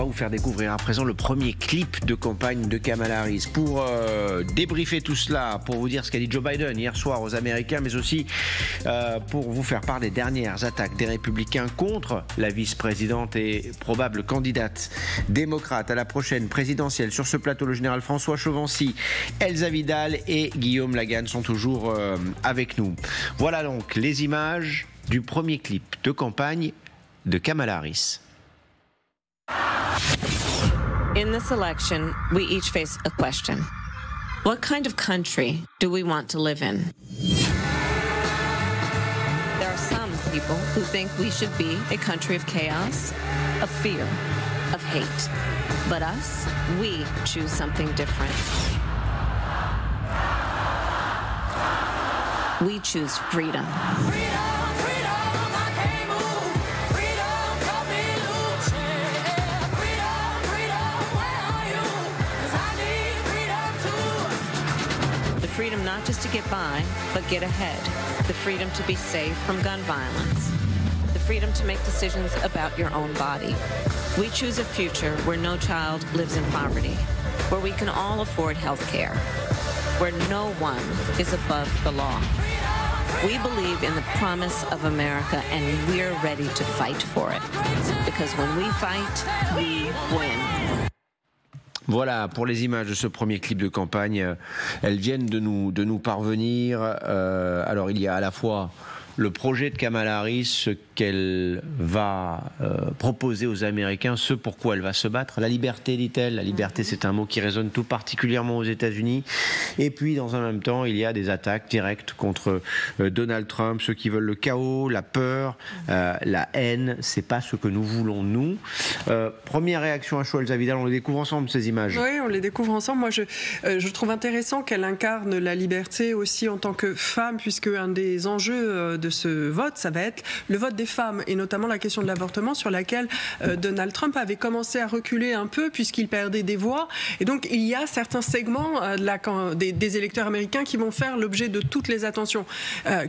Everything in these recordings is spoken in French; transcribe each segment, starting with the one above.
va vous faire découvrir à présent le premier clip de campagne de Kamala Harris. Pour débriefer tout cela, pour vous dire ce qu'a dit Joe Biden hier soir aux Américains, mais aussi pour vous faire part des dernières attaques des Républicains contre la vice-présidente et probable candidate démocrate à la prochaine présidentielle. Sur ce plateau, le général François Chauvency, Elsa Vidal et Guillaume Lagan sont toujours avec nous. Voilà donc les images du premier clip de campagne de Kamala Harris. In this election, we each face a question. What kind of country do we want to live in? There are some people who think we should be a country of chaos, of fear, of hate. But us, we choose something different. We choose freedom. Freedom not just to get by, but get ahead. The freedom to be safe from gun violence. The freedom to make decisions about your own body. We choose a future where no child lives in poverty, where we can all afford health care, where no one is above the law. We believe in the promise of America, and we're ready to fight for it. Because when we fight, we win. Voilà pour les images de ce premier clip de campagne. Elles viennent de nous parvenir. Alors il y a à la fois le projet de Kamala Harris, ce qu'elle va proposer aux Américains, ce pourquoi elle va se battre. La liberté, dit-elle. La liberté, c'est un mot qui résonne tout particulièrement aux États-Unis. Et puis, dans un même temps, il y a des attaques directes contre Donald Trump, ceux qui veulent le chaos, la peur, la haine. C'est pas ce que nous voulons, nous. Première réaction à chaud, Elsa Vidal, on les découvre ensemble, ces images. Oui, on les découvre ensemble. Moi, je trouve intéressant qu'elle incarne la liberté aussi en tant que femme, puisque un des enjeux de ce vote, ça va être le vote des femmes, et notamment la question de l'avortement, sur laquelle Donald Trump avait commencé à reculer un peu, puisqu'il perdait des voix. Et donc, il y a certains segments des électeurs américains qui vont faire l'objet de toutes les attentions.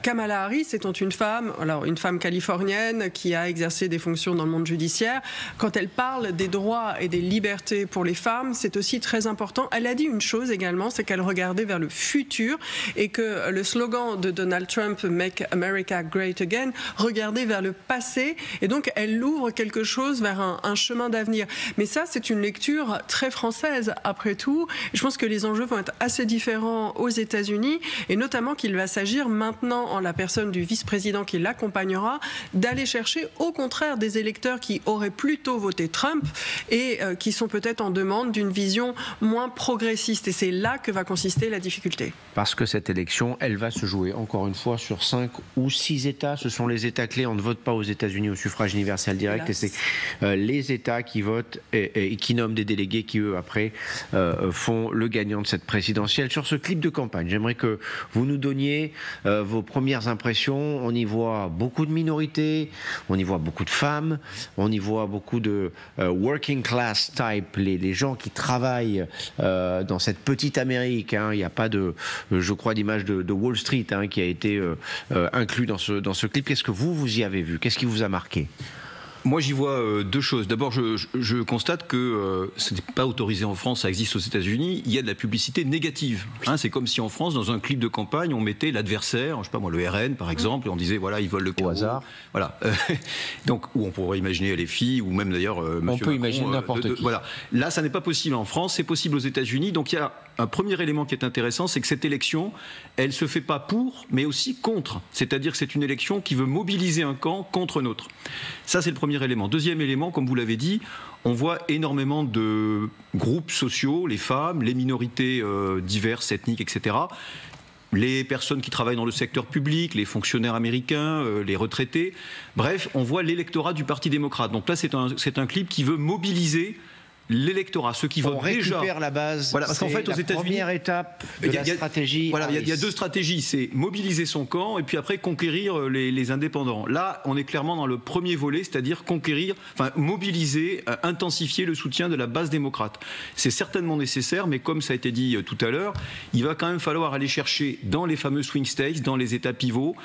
Kamala Harris étant une femme californienne qui a exercé des fonctions dans le monde judiciaire, quand elle parle des droits et des libertés pour les femmes, c'est aussi très important. Elle a dit une chose également, c'est qu'elle regardait vers le futur, et que le slogan de Donald Trump, Make America Great Again, regardait vers le passé, et donc elle ouvre quelque chose vers un chemin d'avenir. Mais ça, c'est une lecture très française après tout. Je pense que les enjeux vont être assez différents aux États-Unis, et notamment qu'il va s'agir maintenant, en la personne du vice-président qui l'accompagnera, d'aller chercher au contraire des électeurs qui auraient plutôt voté Trump et qui sont peut-être en demande d'une vision moins progressiste. Et c'est là que va consister la difficulté. Parce que cette élection, elle va se jouer encore une fois sur 5 ou 6 États. Ce sont les États clés. On ne vote pas aux États-Unis au suffrage universel direct. Hélas. Et c'est les États qui votent et qui nomment des délégués qui, eux, après, font le gagnant de cette présidentielle. Sur ce clip de campagne, j'aimerais que vous nous donniez vos premières impressions. On y voit beaucoup de minorités, on y voit beaucoup de femmes, on y voit beaucoup de working class type, les gens qui travaillent dans cette petite Amérique. Il n'y a pas de, je crois, d'image de Wall Street qui a été inclus dans ce clip. Qu'est-ce que vous y avez vu? Qu'est-ce qui vous a marqué? Moi, j'y vois deux choses. D'abord, je constate que ce n'est pas autorisé en France, ça existe aux États-Unis. Il y a de la publicité négative. C'est comme si en France, dans un clip de campagne, on mettait l'adversaire, je sais pas moi, le RN par exemple, et on disait voilà, ils volent le chaos. Au hasard. Voilà. Donc, où on pourrait imaginer les filles, ou même d'ailleurs on peut imaginer n'importe qui. Voilà. Là, ça n'est pas possible en France, c'est possible aux États-Unis. Donc, il y a un premier élément qui est intéressant, c'est que cette élection, elle se fait pas pour, mais aussi contre. C'est-à-dire que c'est une élection qui veut mobiliser un camp contre un autre. Ça, c'est le premier élément. Deuxième élément, comme vous l'avez dit, on voit énormément de groupes sociaux, les femmes, les minorités diverses, ethniques, etc., les personnes qui travaillent dans le secteur public, les fonctionnaires américains, les retraités. Bref, on voit l'électorat du Parti démocrate. Donc là, c'est un clip qui veut mobiliser l'électorat, ceux qui votent déjà. On récupère la base. Voilà, parce qu'en fait, aux États-Unis, première étape de la stratégie. Voilà, il y a deux stratégies, c'est mobiliser son camp et puis après conquérir les indépendants. Là, on est clairement dans le premier volet, c'est-à-dire mobiliser, intensifier le soutien de la base démocrate. C'est certainement nécessaire, mais comme ça a été dit tout à l'heure, il va quand même falloir aller chercher dans les fameux swing states, dans les États pivots,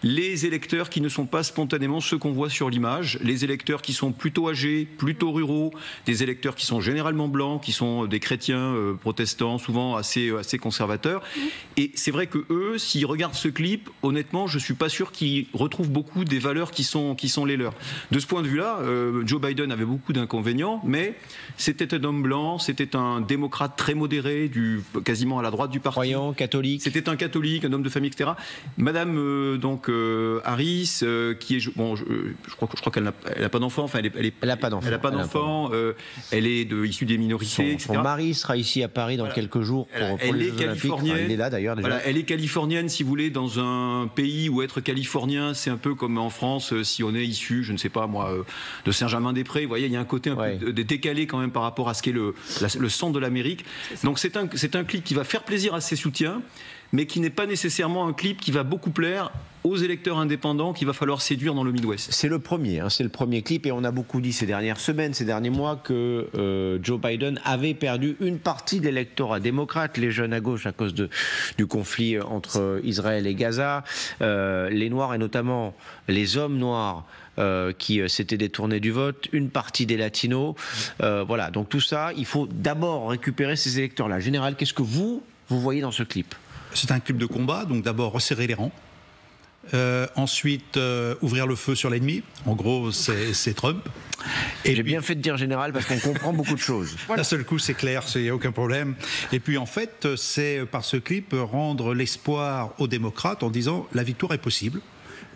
les électeurs qui ne sont pas spontanément ceux qu'on voit sur l'image, les électeurs qui sont plutôt âgés, plutôt ruraux, des électeurs qui sont généralement blancs, qui sont des chrétiens protestants, souvent assez conservateurs. Et c'est vrai que eux, s'ils regardent ce clip, honnêtement, je suis pas sûr qu'ils retrouvent beaucoup des valeurs qui sont les leurs. De ce point de vue-là, Joe Biden avait beaucoup d'inconvénients, mais c'était un homme blanc, c'était un démocrate très modéré, quasiment à la droite du parti. Croyant, catholique. C'était un catholique, un homme de famille, etc. Madame Harris, qui est, bon, je crois qu'elle n'a pas d'enfant. Enfin, elle n'a pas d'enfant. Elle est issue des minorités, etc. Son mari sera ici à Paris dans quelques jours pour les Jeux Olympiques. Enfin, il est là d'ailleurs déjà. Voilà, elle est californienne, si vous voulez, dans un pays où être californien, c'est un peu comme en France, si on est issu, je ne sais pas moi, de Saint-Germain-des-Prés. Vous voyez, il y a un côté un peu décalé quand même par rapport à ce qu'est le centre de l'Amérique. Donc c'est un clip qui va faire plaisir à ses soutiens, mais qui n'est pas nécessairement un clip qui va beaucoup plaire aux électeurs indépendants qu'il va falloir séduire dans le Midwest. C'est le premier clip, et on a beaucoup dit ces dernières semaines, ces derniers mois, que Joe Biden avait perdu une partie de l'électorat démocrate, les jeunes à gauche à cause du conflit entre Israël et Gaza, les Noirs et notamment les hommes noirs qui s'étaient détournés du vote, une partie des latinos. Voilà, donc tout ça, il faut d'abord récupérer ces électeurs-là. Général, qu'est-ce que vous voyez dans ce clip ? C'est un clip de combat, donc d'abord resserrer les rangs. Ensuite, ouvrir le feu sur l'ennemi. En gros, c'est Trump. J'ai bien fait de dire général parce qu'on comprend beaucoup de choses. D'un seul coup, c'est clair, il n'y a aucun problème. Et puis, en fait, c'est par ce clip rendre l'espoir aux démocrates en disant la victoire est possible.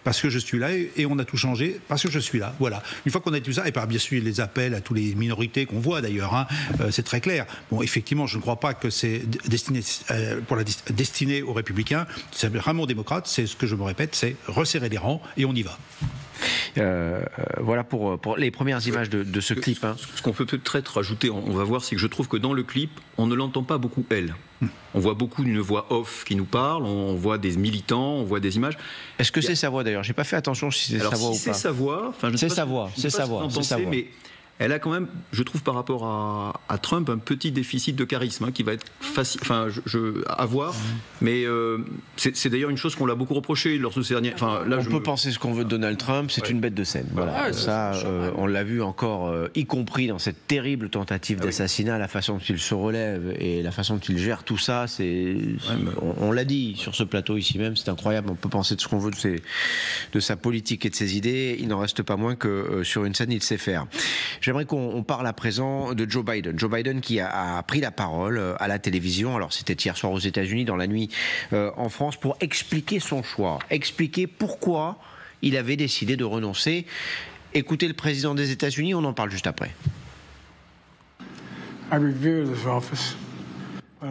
Parce que je suis là et on a tout changé parce que je suis là. Voilà. Une fois qu'on a tout ça, et par bien sûr les appels à toutes les minorités qu'on voit d'ailleurs, c'est très clair. Bon, effectivement, je ne crois pas que c'est destiné aux républicains. C'est vraiment aux démocrates. C'est ce que je me répète, c'est resserrer les rangs et on y va. Voilà pour les premières images de ce clip. Ce qu'on peut peut-être rajouter, on va voir, c'est que je trouve que dans le clip, on ne l'entend pas beaucoup elle. On voit beaucoup d'une voix off qui nous parle, on voit des militants, on voit des images. Est-ce que c'est sa voix d'ailleurs ? J'ai pas fait attention si c'est sa voix ou pas. C'est sa voix, c'est sa voix, c'est sa voix. Mais elle a quand même, je trouve, par rapport à Trump, un petit déficit de charisme qui va être facile, à voir. Mais c'est d'ailleurs une chose qu'on l'a beaucoup reproché lors de ces derniers. On peut penser ce qu'on veut de Donald Trump, c'est une bête de scène. Voilà. On l'a vu encore, y compris dans cette terrible tentative d'assassinat, la façon dont il se relève et la façon dont il gère tout ça, on l'a dit sur ce plateau ici même, c'est incroyable. On peut penser de ce qu'on veut de sa politique et de ses idées. Il n'en reste pas moins que sur une scène, il sait faire. J'aimerais qu'on parle à présent de Joe Biden. Joe Biden qui a pris la parole à la télévision, alors c'était hier soir aux États-Unis, dans la nuit en France, pour expliquer son choix, expliquer pourquoi il avait décidé de renoncer. Écoutez le président des États-Unis, on en parle juste après.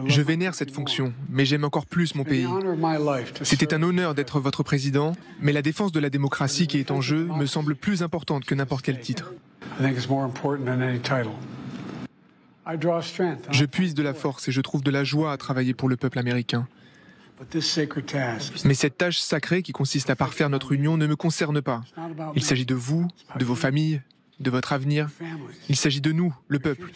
Je vénère cette fonction, mais j'aime encore plus mon pays. C'était un honneur d'être votre président, mais la défense de la démocratie qui est en jeu me semble plus importante que n'importe quel titre. Je puise de la force et je trouve de la joie à travailler pour le peuple américain. Mais cette tâche sacrée qui consiste à parfaire notre union ne me concerne pas. Il s'agit de vous, de vos familles, de votre avenir. Il s'agit de nous, le peuple.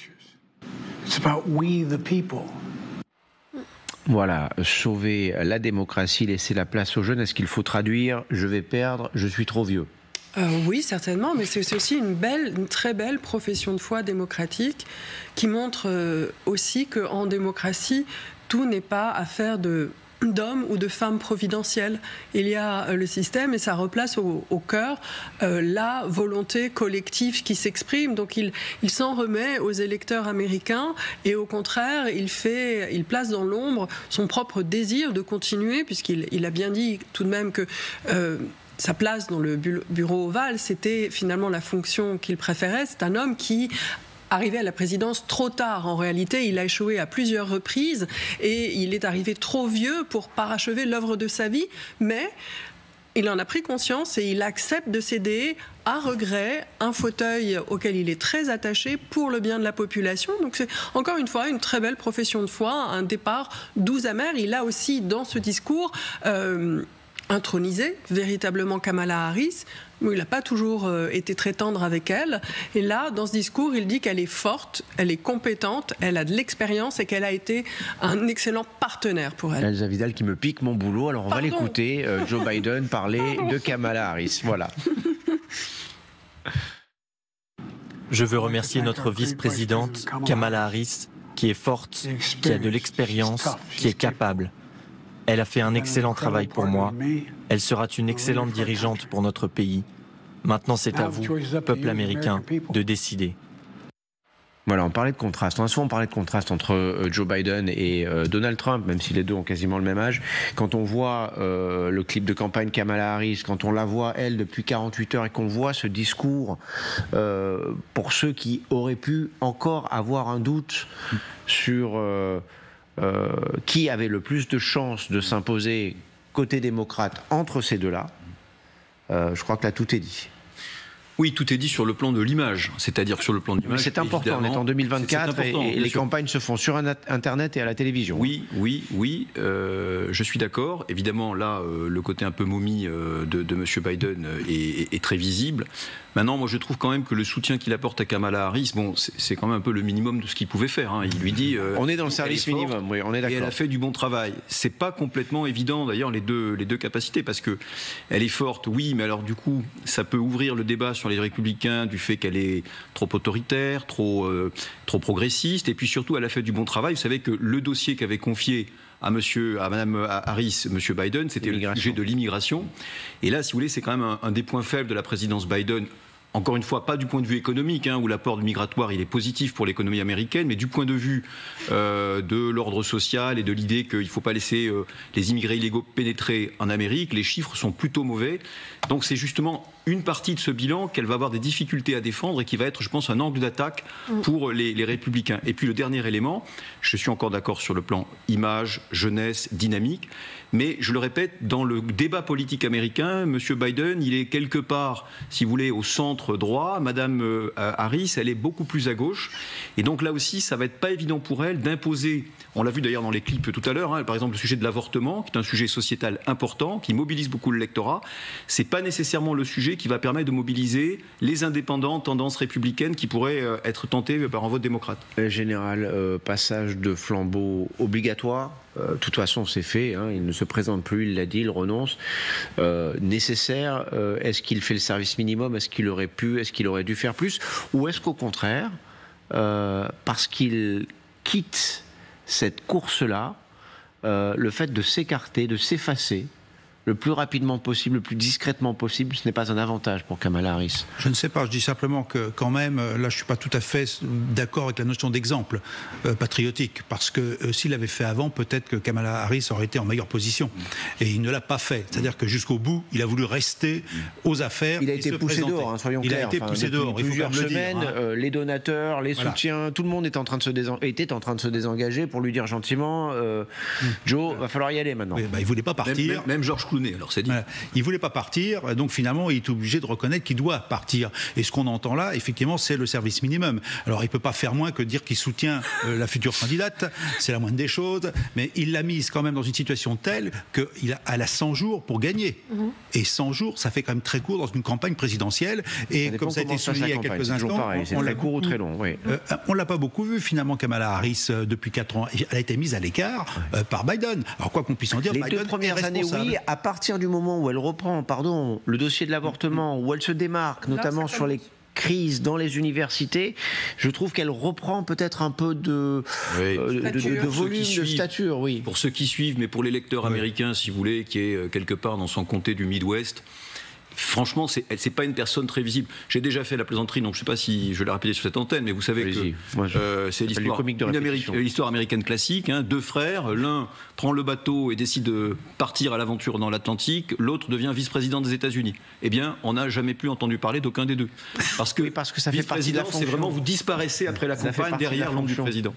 Voilà, sauver la démocratie, laisser la place aux jeunes. Est-ce qu'il faut traduire « je vais perdre, je suis trop vieux » ? Oui, certainement, mais c'est aussi une très belle profession de foi démocratique qui montre aussi qu'en démocratie, tout n'est pas affaire d'hommes ou de femmes providentielles. Il y a le système et ça replace au cœur la volonté collective qui s'exprime. Donc il s'en remet aux électeurs américains et au contraire, il place dans l'ombre son propre désir de continuer, puisqu'il a bien dit tout de même que sa place dans le bureau ovale, c'était finalement la fonction qu'il préférait. C'est un homme qui arrivé à la présidence trop tard. En réalité, il a échoué à plusieurs reprises et il est arrivé trop vieux pour parachever l'œuvre de sa vie, mais il en a pris conscience et il accepte de céder à regret un fauteuil auquel il est très attaché pour le bien de la population. Donc c'est encore une fois une très belle profession de foi, un départ doux amer. Il a aussi dans ce discours introniser véritablement Kamala Harris. Il n'a pas toujours été très tendre avec elle. Et là, dans ce discours, il dit qu'elle est forte, elle est compétente, elle a de l'expérience et qu'elle a été un excellent partenaire pour elle. Elsa Vidal qui me pique mon boulot. Alors on va l'écouter, Joe Biden, parler de Kamala Harris. Voilà. Je veux remercier notre vice-présidente, Kamala Harris, qui est forte, qui a de l'expérience, qui est capable. Elle a fait un excellent travail pour moi. Elle sera une excellente dirigeante pour notre pays. Maintenant, c'est à vous, peuple américain, de décider. Voilà, on parlait de contraste. On a souvent parlé de contraste entre Joe Biden et Donald Trump, même si les deux ont quasiment le même âge. Quand on voit le clip de campagne Kamala Harris, quand on la voit, elle, depuis 48 heures, et qu'on voit ce discours, pour ceux qui auraient pu encore avoir un doute sur qui avait le plus de chances de s'imposer côté démocrate entre ces deux-là, je crois que là, tout est dit. Oui, tout est dit sur le plan de l'image, c'est-à-dire sur le plan de l'image. C'est important, on est en 2024 et les campagnes se font sur Internet et à la télévision. Oui, je suis d'accord. Évidemment, là, le côté un peu momie de M. Biden est très visible. Maintenant, moi, je trouve quand même que le soutien qu'il apporte à Kamala Harris, bon, c'est quand même un peu le minimum de ce qu'il pouvait faire. Hein. Il lui dit... on est dans le service minimum, oui, on est d'accord. Et elle a fait du bon travail. C'est pas complètement évident, d'ailleurs, les deux capacités, parce que elle est forte, oui, mais alors du coup, ça peut ouvrir le débat sur les républicains du fait qu'elle est trop autoritaire, trop progressiste, et puis surtout, elle a fait du bon travail. Vous savez que le dossier qu'avait confié à Mme Harris, M. Biden, c'était le sujet de l'immigration. Et là, si vous voulez, c'est quand même un des points faibles de la présidence Biden. Encore une fois, pas du point de vue économique, où l'apport migratoire il est positif pour l'économie américaine, mais du point de vue de l'ordre social et de l'idée qu'il ne faut pas laisser les immigrés illégaux pénétrer en Amérique, les chiffres sont plutôt mauvais. Donc c'est justement une partie de ce bilan qu'elle va avoir des difficultés à défendre et qui va être, je pense, un angle d'attaque pour les républicains. Et puis le dernier élément, je suis encore d'accord sur le plan image, jeunesse, dynamique, mais je le répète, dans le débat politique américain, M. Biden, il est quelque part, si vous voulez, au centre droit. Mme Harris, elle est beaucoup plus à gauche. Et donc là aussi, ça va être pas évident pour elle d'imposer, on l'a vu d'ailleurs dans les clips tout à l'heure, par exemple le sujet de l'avortement, qui est un sujet sociétal important, qui mobilise beaucoup le lectorat. C'est pas nécessairement le sujet qui va permettre de mobiliser les indépendants, tendances républicaines qui pourraient être tentés par un vote démocrate. Général, passage de flambeau obligatoire. De toute façon, c'est fait. Il ne se présente plus, il l'a dit, il renonce. Nécessaire, est-ce qu'il fait le service minimum? Est-ce qu'il aurait pu? Est-ce qu'il aurait dû faire plus? Ou est-ce qu'au contraire, parce qu'il quitte cette course-là, le fait de s'écarter, de s'effacer, le plus rapidement possible, le plus discrètement possible, ce n'est pas un avantage pour Kamala Harris? Je ne sais pas, je dis simplement que quand même, là je ne suis pas tout à fait d'accord avec la notion d'exemple patriotique, parce que s'il l'avait fait avant, peut-être que Kamala Harris aurait été en meilleure position. Et il ne l'a pas fait. C'est-à-dire que jusqu'au bout, il a voulu rester aux affaires. Il a été poussé dehors, soyons clairs. Il a été poussé dehors, il faut plusieurs semaines, les donateurs, les soutiens, tout le monde était en train de se désengager pour lui dire gentiment Joe, va falloir y aller maintenant. Oui, il ne voulait pas partir. Même Georges Clooney, alors c'est dit. Voilà. Il ne voulait pas partir, donc finalement il est obligé de reconnaître qu'il doit partir. Et ce qu'on entend là, effectivement, c'est le service minimum. Alors il ne peut pas faire moins que dire qu'il soutient la future candidate, c'est la moindre des choses, mais il l'a mise quand même dans une situation telle qu'elle a 100 jours pour gagner. Et 100 jours, ça fait quand même très court dans une campagne présidentielle. Et comme ça a été souligné il y a quelques instants, c'est très court ou très long. Oui. On ne l'a pas beaucoup vu finalement, Kamala Harris, depuis 4 ans. Elle a été mise à l'écart par Biden. Alors quoi qu'on puisse en dire, les Biden 2 premières années, oui. À partir du moment où elle reprend, le dossier de l'avortement, où elle se démarque, notamment sur les crises dans les universités, je trouve qu'elle reprend peut-être un peu de volume, de stature. Oui. Pour ceux qui suivent, mais pour les lecteurs américains, si vous voulez, qui est quelque part dans son comté du Midwest, franchement, c'est pas une personne très visible. J'ai déjà fait la plaisanterie, donc je ne sais pas si je l'ai répété sur cette antenne, mais vous savez que c'est l'histoire américaine classique. 2 frères, l'un prend le bateau et décide de partir à l'aventure dans l'Atlantique, l'autre devient vice-président des États-Unis. Eh bien, on n'a jamais plus entendu parler d'aucun des deux. Parce que ça fait partie de la fonction. C'est vraiment vous disparaissez après la campagne derrière l'ombre du président.